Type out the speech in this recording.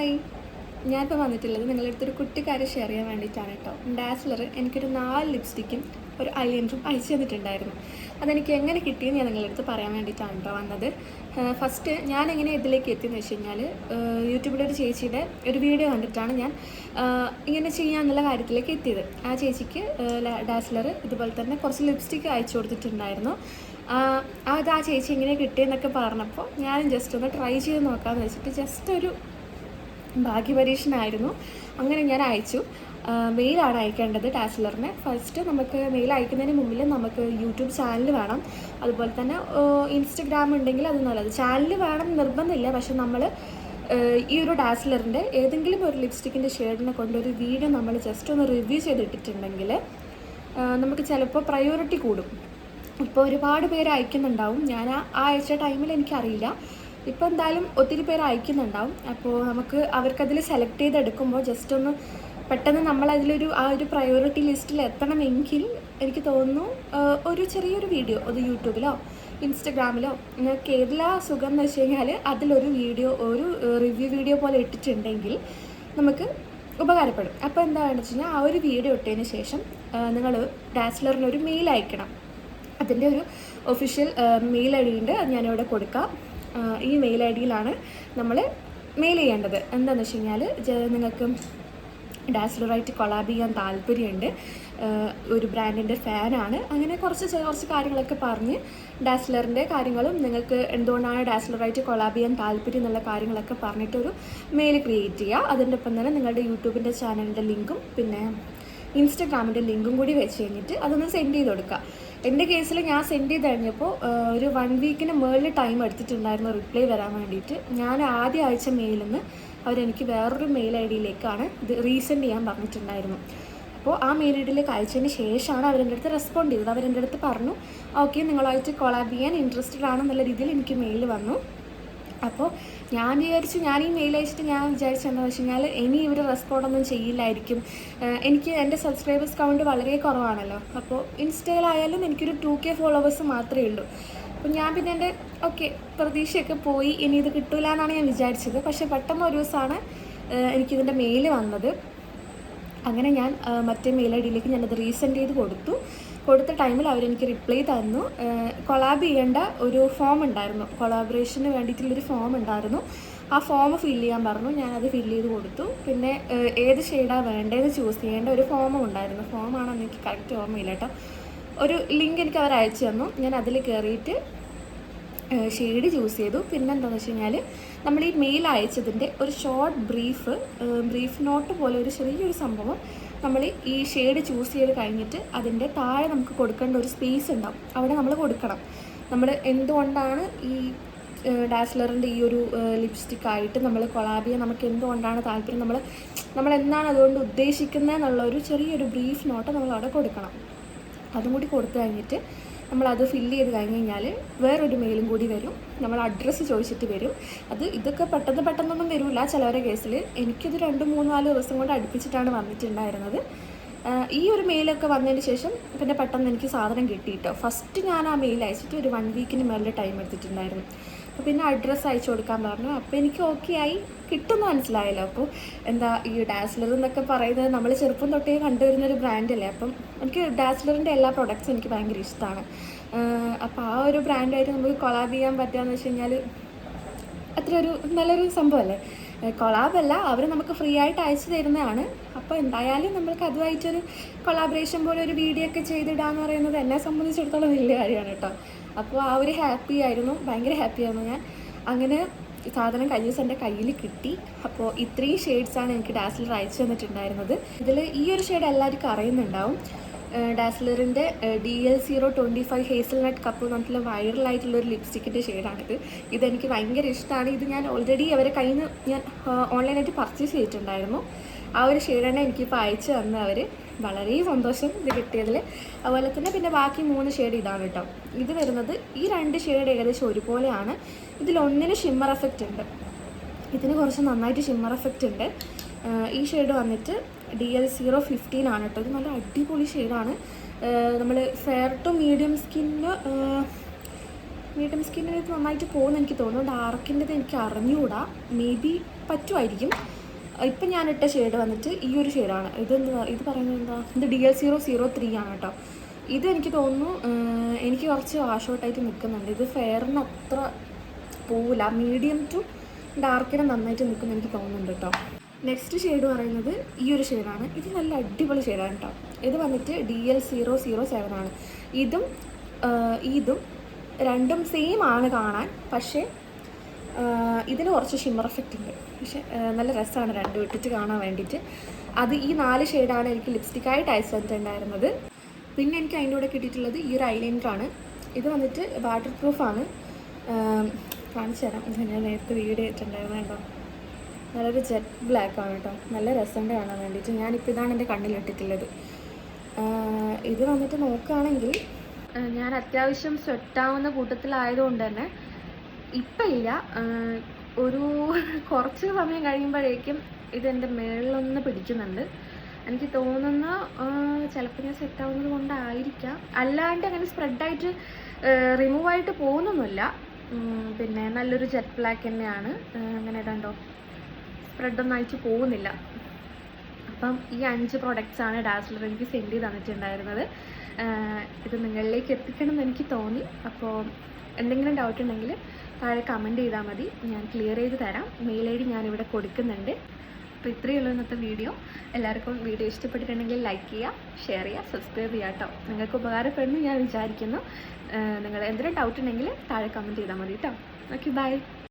Hi, ഞാനിപ്പോൾ വന്നിട്ടുള്ളത് നിങ്ങളുടെ അടുത്തൊരു കുട്ടിക്കാര്യം ഷെയർ ചെയ്യാൻ വേണ്ടിയിട്ടാണ് കേട്ടോ. ഡാസ്ലർ എനിക്കൊരു 4 ലിപ്സ്റ്റിക്കും ഒരു ഐലൈനറും അയച്ചു തന്നിട്ടുണ്ടായിരുന്നു. അതെനിക്ക് എങ്ങനെ കിട്ടിയെന്ന് ഞാൻ നിങ്ങളുടെ അടുത്ത് പറയാൻ വേണ്ടിയിട്ടാണ് കേട്ടോ വന്നത്. ഫസ്റ്റ് ഞാൻ എങ്ങനെ ഇതിലേക്ക് എത്തിയെന്ന് വെച്ച് കഴിഞ്ഞാൽ യൂട്യൂബിലെ ഒരു ചേച്ചിയുടെ ഒരു വീഡിയോ കണ്ടിട്ടാണ് ഞാൻ ഇങ്ങനെ ചെയ്യാമെന്നുള്ള കാര്യത്തിലേക്ക് എത്തിയത്. ആ ചേച്ചിക്ക് ഡാസ്ലർ ഇതുപോലെ തന്നെ കുറച്ച് ലിപ്സ്റ്റിക്ക് അയച്ചു കൊടുത്തിട്ടുണ്ടായിരുന്നു. അത് ആ ചേച്ചി എങ്ങനെ കിട്ടിയെന്നൊക്കെ പറഞ്ഞപ്പോൾ ഞാൻ ജസ്റ്റ് ഒന്ന് ട്രൈ ചെയ്ത് നോക്കാമെന്ന് വെച്ചിട്ട് ജസ്റ്റ് ഒരു ഭാഗ്യപരീക്ഷണമായിരുന്നു. അങ്ങനെ ഞാൻ അയച്ചു. മെയിലാണ് അയക്കേണ്ടത് ഡാസ്ലറിന്. ഫസ്റ്റ് നമുക്ക് മെയിൽ അയക്കുന്നതിന് മുമ്പിൽ നമുക്ക് യൂട്യൂബ് ചാനൽ വേണം, അതുപോലെ തന്നെ ഇൻസ്റ്റഗ്രാം ഉണ്ടെങ്കിൽ അത് നല്ലത്. ചാനൽ വേണം നിർബന്ധമില്ല, പക്ഷെ നമ്മൾ ഈ ഒരു ഡാസ്ലറിൻ്റെ ഏതെങ്കിലും ഒരു ലിപ്സ്റ്റിക്കിൻ്റെ ഷെയ്ഡിനെ കൊണ്ടൊരു വീഡിയോ നമ്മൾ ജസ്റ്റ് ഒന്ന് റിവ്യൂ ചെയ്തിട്ടിട്ടുണ്ടെങ്കിൽ നമുക്ക് ചിലപ്പോൾ പ്രയോറിറ്റി കൂടും. ഇപ്പോൾ ഒരുപാട് പേര് അയക്കുന്നുണ്ടാവും. ഞാൻ ആ അയച്ച ടൈമിൽ എനിക്കറിയില്ല, ഇപ്പോൾ എന്തായാലും ഒത്തിരി പേര് അയക്കുന്നുണ്ടാവും. അപ്പോൾ നമുക്ക് അവർക്കതിൽ സെലക്ട് ചെയ്തെടുക്കുമ്പോൾ ജസ്റ്റ് ഒന്ന് പെട്ടെന്ന് നമ്മളതിലൊരു ആ ഒരു പ്രയോറിറ്റി ലിസ്റ്റിൽ എത്തണമെങ്കിൽ എനിക്ക് തോന്നുന്നു ഒരു ചെറിയൊരു വീഡിയോ അത് യൂട്യൂബിലോ ഇൻസ്റ്റഗ്രാമിലോ നിങ്ങൾക്ക് ഏതിലാ സുഖം എന്ന് വെച്ച് കഴിഞ്ഞാൽ അതിലൊരു വീഡിയോ ഒരു റിവ്യൂ വീഡിയോ പോലെ ഇട്ടിട്ടുണ്ടെങ്കിൽ നമുക്ക് ഉപകാരപ്പെടും. അപ്പോൾ എന്താണെന്ന് വെച്ച് കഴിഞ്ഞാൽ ആ ഒരു വീഡിയോ ഇട്ടതിന് ശേഷം നിങ്ങൾ ഡാസ്ലറിനൊരു മെയിൽ അയക്കണം. അതിൻ്റെ ഒരു ഒഫീഷ്യൽ മെയിൽ ഐ ഡി ഉണ്ട്, അത് ഞാനിവിടെ കൊടുക്കാം. ഈ മെയിൽ ഐ ഡിയിലാണ് നമ്മൾ മെയിൽ ചെയ്യേണ്ടത്. എന്താണെന്ന് വെച്ച് കഴിഞ്ഞാൽ നിങ്ങൾക്ക് ഡാസ്ലറായിട്ട് കൊളാബ് ചെയ്യാൻ താല്പര്യമുണ്ട്, ഒരു ബ്രാൻഡിൻ്റെ ഫാനാണ്, അങ്ങനെ കുറച്ച് കാര്യങ്ങളൊക്കെ പറഞ്ഞ് ഡാസ്ലറിൻ്റെ കാര്യങ്ങളും നിങ്ങൾക്ക് എന്തുകൊണ്ടാണ് ഡാസ്ലറായിട്ട് കൊളാബ് ചെയ്യാൻ താല്പര്യം എന്നുള്ള കാര്യങ്ങളൊക്കെ പറഞ്ഞിട്ടൊരു മെയിൽ ക്രിയേറ്റ് ചെയ്യുക. അതിൻ്റെ ഒപ്പം തന്നെ നിങ്ങളുടെ യൂട്യൂബിൻ്റെ ചാനലിൻ്റെ ലിങ്കും പിന്നെ ഇൻസ്റ്റഗ്രാമിൻ്റെ ലിങ്കും കൂടി വെച്ച് കഴിഞ്ഞിട്ട് അതൊന്ന് സെൻഡ് ചെയ്ത് കൊടുക്കുക. എൻ്റെ കേസിൽ ഞാൻ സെൻഡ് ചെയ്ത് കഴിഞ്ഞപ്പോൾ ഒരു 1 വീക്കിന് മുകളിൽ ടൈം എടുത്തിട്ടുണ്ടായിരുന്നു റിപ്ലൈ വരാൻ വേണ്ടിയിട്ട്. ഞാൻ ആദ്യം അയച്ച മെയിലിൽ നിന്ന് അവരെനിക്ക് വേറൊരു മെയിൽ ഐ ഡിയിലേക്കാണ് ഇത് റീസെൻഡ് ചെയ്യാൻ പറഞ്ഞിട്ടുണ്ടായിരുന്നു. അപ്പോൾ ആ മെയിൽ ഐ ഡിയിലേക്ക് അയച്ചതിന് ശേഷമാണ് അവരെൻ്റെ അടുത്ത് റെസ്പോണ്ട് ചെയ്തത്. അവരെൻ്റെ അടുത്ത് പറഞ്ഞു ഓക്കെ നിങ്ങളായിട്ട് കൊളാബ് ചെയ്യാൻ ഇൻട്രസ്റ്റഡ് ആണെന്നുള്ള രീതിയിൽ എനിക്ക് മെയിൽ വന്നു. അപ്പോൾ ഞാൻ ഈ മെയിൽ അയച്ചിട്ട് ഞാൻ വിചാരിച്ചെന്താണെന്ന് വെച്ച് കഴിഞ്ഞാൽ ഇനി ഇവർ റെസ്പോണ്ടൊന്നും ചെയ്യില്ലായിരിക്കും. എനിക്ക് എൻ്റെ സബ്സ്ക്രൈബേഴ്സ് കൗണ്ട് വളരെ കുറവാണല്ലോ. അപ്പോൾ ഇൻസ്റ്റയിലായാലും എനിക്കൊരു 2K ഫോളോവേഴ്സ് മാത്രമേ ഉള്ളൂ. അപ്പോൾ ഞാൻ പിന്നെ എൻ്റെ പ്രതീക്ഷയൊക്കെ പോയി, ഇനി ഇത് കിട്ടില്ല എന്നാണ് ഞാൻ വിചാരിച്ചത്. പക്ഷേ പെട്ടെന്ന് ഒരു ദിവസമാണ് എനിക്കിതിൻ്റെ മെയിൽ വന്നത്. അങ്ങനെ ഞാൻ മറ്റേ മെയിൽ ഐ ഡിയിലേക്ക് ഞാനത് റീസെൻഡ് ചെയ്ത് കൊടുത്ത ടൈമിൽ അവരെനിക്ക് റിപ്ലൈ തന്നു. കൊളാബ് ചെയ്യേണ്ട ഒരു ഫോം ഉണ്ടായിരുന്നു, കൊളാബറേഷന് വേണ്ടിയിട്ടുള്ളൊരു ഫോം ഉണ്ടായിരുന്നു. ആ ഫോം ഫില്ല് ചെയ്യാൻ പറഞ്ഞു. ഞാനത് ഫില്ല് ചെയ്ത് കൊടുത്തു. പിന്നെ ഏത് ഷെയ്ഡാണ് വേണ്ടതെന്ന് ചൂസ് ചെയ്യേണ്ട ഒരു ഫോമും ഉണ്ടായിരുന്നു. ഫോമാണെന്ന് എനിക്ക് കറക്റ്റ് ഓർമ്മയില്ല കേട്ടോ. ഒരു ലിങ്ക് എനിക്ക് അവർ അയച്ചു തന്നു. ഞാൻ അതിൽ കയറിയിട്ട് ഷെയ്ഡ് ചൂസ് ചെയ്തു. പിന്നെ എന്താണെന്ന് വെച്ച് കഴിഞ്ഞാൽ നമ്മൾ ഈ മെയിൽ അയച്ചതിൻ്റെ ഒരു ഷോർട്ട് ബ്രീഫ് നോട്ട് പോലെ ഒരു ചെറിയൊരു സംഭവം നമ്മൾ ഈ ഷെയ്ഡ് ചൂസ് ചെയ്ത് കഴിഞ്ഞിട്ട് അതിൻ്റെ താഴെ നമുക്ക് കൊടുക്കേണ്ട ഒരു സ്പേസ് ഉണ്ടാവും, അവിടെ നമ്മൾ കൊടുക്കണം. നമ്മൾ എന്തുകൊണ്ടാണ് ഈ ഡാസ്ലറിൻ്റെ ഈ ഒരു ലിപ്സ്റ്റിക്കായിട്ട് നമ്മൾ കൊളാബ് ചെയ്യാൻ നമുക്ക് എന്തുകൊണ്ടാണ് താല്പര്യം, നമ്മൾ എന്താണ് അതുകൊണ്ട് ഉദ്ദേശിക്കുന്നത് എന്നുള്ള ഒരു ചെറിയൊരു ബ്രീഫ് നോട്ട് നമ്മൾ അവിടെ കൊടുക്കണം. അതും കൂടി കൊടുത്തു കഴിഞ്ഞിട്ട് നമ്മളത് ഫില്ല് ചെയ്ത് കഴിഞ്ഞ് കഴിഞ്ഞാൽ വേറൊരു മെയിലും കൂടി വരും. നമ്മൾ അഡ്രസ്സ് ചോദിച്ചിട്ട് വരും. ഇതൊക്കെ പെട്ടെന്നൊന്നും വരില്ല ചിലവരുടെ കേസിൽ. എനിക്കിത് 2-3-4 ദിവസം കൊണ്ട് അടുപ്പിച്ചിട്ടാണ് വന്നിട്ടുണ്ടായിരുന്നത്. ഈ ഒരു മെയിലൊക്കെ വന്നതിന് ശേഷം പിന്നെ പെട്ടെന്ന് എനിക്ക് സാധനം കിട്ടിയിട്ടോ. ഫസ്റ്റ് ഞാൻ ആ മെയിൽ അയച്ചിട്ട് ഒരു 1 വീക്കിന് മേളിൽ ടൈം എടുത്തിട്ടുണ്ടായിരുന്നു. അപ്പോൾ പിന്നെ അഡ്രസ്സ് അയച്ചു കൊടുക്കാൻ പറഞ്ഞു. അപ്പോൾ എനിക്ക് ഓക്കെ ആയി, കിട്ടുമെന്ന് മനസ്സിലായല്ലോ. അപ്പോൾ ഈ ഡാസ്ലർ എന്നൊക്കെ പറയുന്നത് നമ്മൾ ചെറുപ്പം തൊട്ടേ കണ്ടുവരുന്നൊരു ബ്രാൻഡല്ലേ. അപ്പം എനിക്ക് ഡാസ്ലറിൻ്റെ എല്ലാ പ്രൊഡക്ട്സും എനിക്ക് ഭയങ്കര ഇഷ്ടമാണ്. അപ്പോൾ ആ ഒരു ബ്രാൻഡായിട്ട് നമുക്ക് കൊളാബ് ചെയ്യാൻ പറ്റുകയെന്ന് വെച്ച് കഴിഞ്ഞാൽ അത്ര ഒരു നല്ലൊരു സംഭവമല്ലേ. കൊളാബല്ല, അവർ നമുക്ക് ഫ്രീ ആയിട്ട് അയച്ചു തരുന്നതാണ്. അപ്പോൾ എന്തായാലും നമ്മൾക്ക് അതുമായിട്ടൊരു കൊളാബറേഷൻ പോലെ ഒരു വീഡിയോ ഒക്കെ ചെയ്തിടാന്ന് പറയുന്നത് എന്നെ സംബന്ധിച്ചിടത്തോളം വലിയ കാര്യമാണ് കേട്ടോ. അപ്പോൾ ആ ഒരു ഭയങ്കര ഹാപ്പിയായിരുന്നു ഞാൻ. അങ്ങനെ സാധനം കഴിഞ്ഞ ദിവസം എൻ്റെ കയ്യിൽ കിട്ടി. അപ്പോൾ ഇത്രയും ഷെയ്ഡ്സാണ് എനിക്ക് ഡാസ്ലർ അയച്ചു തന്നിട്ടുണ്ടായിരുന്നത്. ഇതിൽ ഈ ഒരു ഷെയ്ഡ് എല്ലാവർക്കും അറിയുന്നുണ്ടാവും. ഡാസ്ലറിൻ്റെ DL025 ഹേസൽനട്ട് കപ്പ് എന്ന് പറഞ്ഞിട്ടുള്ള വൈറലായിട്ടുള്ളൊരു ലിപ്സ്റ്റിക്കിൻ്റെ ഷെയ്ഡാണിത്. ഇതെനിക്ക് ഭയങ്കര ഇഷ്ടമാണ്. ഇത് ഞാൻ ഓൾറെഡി അവരെ കയ്യിൽ നിന്ന് ഞാൻ ഓൺലൈനായിട്ട് പർച്ചേസ് ചെയ്തിട്ടുണ്ടായിരുന്നു. ആ ഒരു ഷെയ്ഡാണ് എനിക്കിപ്പോൾ അയച്ചു തന്നത് അവർ. വളരെ സന്തോഷം ഇത് കിട്ടിയതിൽ. അതുപോലെ തന്നെ പിന്നെ ബാക്കി 3 ഷെയ്ഡ് ഇതാണ് കേട്ടോ. ഇത് വരുന്നത് ഈ 2 ഷെയ്ഡ് ഏകദേശം ഒരുപോലെയാണ്. ഇതിലൊന്നിന് ഷിമ്മർ എഫക്റ്റ് ഉണ്ട്, ഇതിന് കുറച്ച് നന്നായിട്ട് ഷിമ്മർ എഫക്റ്റ് ഉണ്ട്. ഈ ഷെയ്ഡ് വന്നിട്ട് DL015 ആണ് കേട്ടോ. ഇത് നല്ല അടിപൊളി ഷെയ്ഡാണ്. നമ്മൾ ഫെയർ ടു മീഡിയം സ്കിന്നിന് ഇത് നന്നായിട്ട് പോകുമെന്ന് എനിക്ക് തോന്നുന്നു. ഡാർക്കിൻ്റെത് എനിക്ക് അറിഞ്ഞുകൂടാ, മേ ബി പറ്റുമായിരിക്കും. ഇപ്പം ഞാനിട്ട ഷെയ്ഡ് വന്നിട്ട് ഈ ഒരു ഷെയ്ഡാണ്. ഇത് പറയുന്നത് എന്താ, ഇത് DL003 ആണ് കേട്ടോ. ഇത് എനിക്ക് തോന്നുന്നു എനിക്ക് കുറച്ച് വാഷ് ഔട്ടായിട്ട് നിൽക്കുന്നുണ്ട്. ഇത് ഫെയറിന് അത്ര പോവില്ല, മീഡിയം ടു ഡാർക്കിന് നന്നായിട്ട് നിൽക്കുന്ന എനിക്ക് തോന്നുന്നുണ്ട് കേട്ടോ. നെക്സ്റ്റ് ഷെയ്ഡ് പറയുന്നത് ഈ ഒരു ഷെയ്ഡാണ്. ഇത് നല്ല അടിപൊളി ഷെയ്ഡാണ് കേട്ടോ. ഇത് വന്നിട്ട് DL007 ആണ്. ഇതും രണ്ടും സെയിം ആണ് കാണാൻ, പക്ഷേ ഇതിന് കുറച്ച് ഷിമ്മർ എഫക്റ്റ് ഉണ്ട്. പക്ഷേ നല്ല രസമാണ് രണ്ടും ഇട്ടിട്ട് കാണാൻ വേണ്ടിയിട്ട്. ഈ 4 ഷെയ്ഡാണ് എനിക്ക് ലിപ്സ്റ്റിക്കായിട്ട് അയച്ചു തന്നിട്ടുണ്ടായിരുന്നത്. പിന്നെ എനിക്ക് അതിൻ്റെ കൂടെ കിട്ടിയിട്ടുള്ളത് ഈ ഒരു ഐലൈനറാണ്. ഇത് വന്നിട്ട് വാട്ടർ പ്രൂഫാണ്. കാണിച്ചു തരാം. ഞാൻ നേരത്തെ വീഡിയോ ഇട്ടിട്ടുണ്ടായിരുന്നു കേട്ടോ. നല്ലൊരു ജെറ്റ് ബ്ലാക്കാണ് കേട്ടോ. നല്ല രസമുണ്ട് കാണാൻ വേണ്ടിയിട്ട്. ഞാനിപ്പോൾ ഇതാണ് എൻ്റെ കണ്ണിലിട്ടിട്ടുള്ളത്. ഇത് വന്നിട്ട് നോക്കുകയാണെങ്കിൽ ഞാൻ അത്യാവശ്യം സ്വെറ്റാവുന്ന കൂട്ടത്തിലായതുകൊണ്ട് തന്നെ ഇപ്പം ഇല്ല, ഒരു കുറച്ച് സമയം കഴിയുമ്പോഴേക്കും ഇതെൻ്റെ മേളിലൊന്ന് പിടിക്കുന്നുണ്ട്. എനിക്ക് തോന്നുന്ന ചിലപ്പോൾ ഞാൻ സെറ്റാവുന്നത് കൊണ്ടായിരിക്കാം, അല്ലാണ്ട് അങ്ങനെ സ്പ്രെഡായിട്ട് റിമൂവായിട്ട് പോകുന്നൊന്നുമില്ല. പിന്നെ നല്ലൊരു ജെറ്റ് ബ്ലാക്ക് തന്നെയാണ്. അങ്ങനെ ഇതുണ്ടോ, സ്പ്രെഡൊന്നും അയച്ച് പോകുന്നില്ല. അപ്പം ഈ 5 പ്രൊഡക്ട്സാണ് ഡാസ്ലർ എനിക്ക് സെൻഡ് ചെയ്ത് തന്നിട്ടുണ്ടായിരുന്നത്. ഇത് നിങ്ങളിലേക്ക് എത്തിക്കണം എന്ന് എനിക്ക് തോന്നി. അപ്പോൾ എന്തെങ്കിലും ഡൗട്ട് ഉണ്ടെങ്കിൽ താഴെ കമൻറ്റ് ചെയ്താൽ മതി, ഞാൻ ക്ലിയർ ചെയ്ത് തരാം. മെയിൽ ID ഞാനിവിടെ കൊടുക്കുന്നുണ്ട്. അപ്പോൾ ഇത്രയേ ഉള്ളൂ ഇന്നത്തെ വീഡിയോ. എല്ലാവർക്കും വീഡിയോ ഇഷ്ടപ്പെട്ടിട്ടുണ്ടെങ്കിൽ ലൈക്ക് ചെയ്യുക, ഷെയർ ചെയ്യുക, സബ്സ്ക്രൈബ് ചെയ്യുക കേട്ടോ. നിങ്ങൾക്ക് ഉപകാരപ്പെടുന്നു ഞാൻ വിചാരിക്കുന്നു. നിങ്ങൾ എന്തെങ്കിലും ഡൗട്ട് ഉണ്ടെങ്കിൽ താഴെ കമൻറ്റ് ചെയ്താൽ മതി കേട്ടോ. Okay, by.